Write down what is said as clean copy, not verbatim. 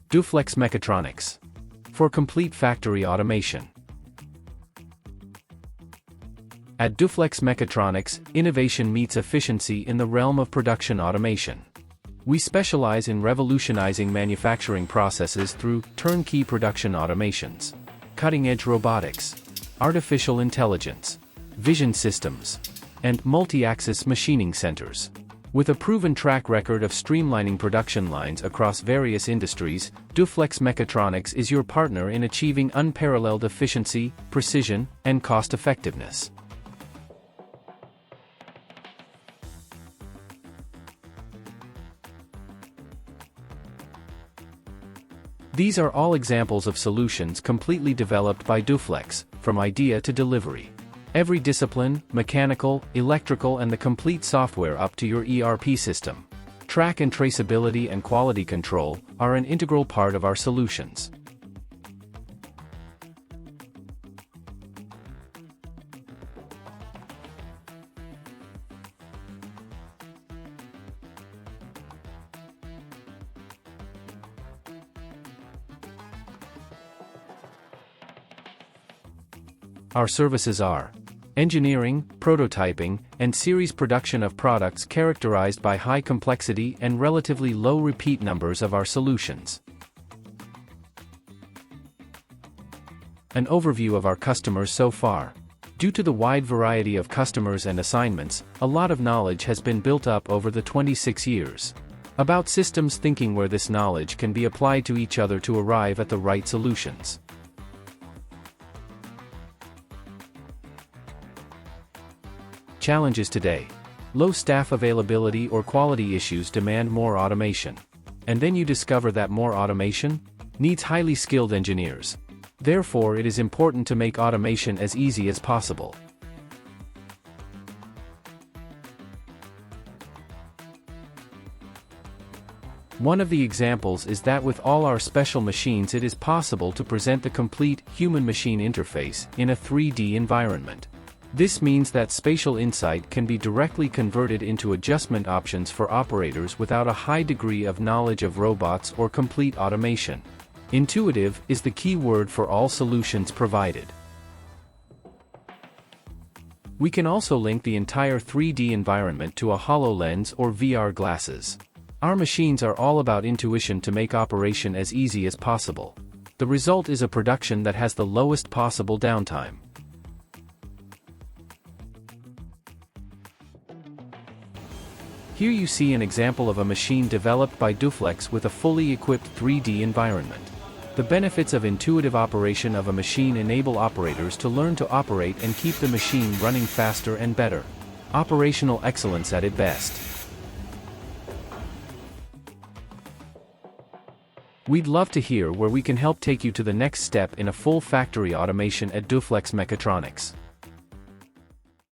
Duflex Mechatronics. For complete factory automation. At Duflex Mechatronics, innovation meets efficiency in the realm of production automation. We specialize in revolutionizing manufacturing processes through turnkey production automations, cutting-edge robotics, artificial intelligence, vision systems, and multi-axis machining centers. With a proven track record of streamlining production lines across various industries, Duflex Mechatronics is your partner in achieving unparalleled efficiency, precision, and cost-effectiveness. These are all examples of solutions completely developed by Duflex, from idea to delivery. Every discipline, mechanical, electrical, and the complete software up to your ERP system. Track and traceability and quality control are an integral part of our solutions. Our services are engineering, prototyping, and series production of products characterized by high complexity and relatively low repeat numbers of our solutions. An overview of our customers so far. Due to the wide variety of customers and assignments, a lot of knowledge has been built up over the 26 years. About systems thinking where this knowledge can be applied to each other to arrive at the right solutions. Challenges today. Low staff availability or quality issues demand more automation. And then you discover that more automation needs highly skilled engineers. Therefore, it is important to make automation as easy as possible. One of the examples is that with all our special machines it is possible to present the complete human-machine interface in a 3D environment. This means that spatial insight can be directly converted into adjustment options for operators without a high degree of knowledge of robots or complete automation. Intuitive is the key word for all solutions provided. We can also link the entire 3D environment to a HoloLens or VR glasses. Our machines are all about intuition to make operation as easy as possible. The result is a production that has the lowest possible downtime. Here you see an example of a machine developed by Duflex with a fully equipped 3D environment. The benefits of intuitive operation of a machine enable operators to learn to operate and keep the machine running faster and better. Operational excellence at its best. We'd love to hear where we can help take you to the next step in a full factory automation at Duflex Mechatronics.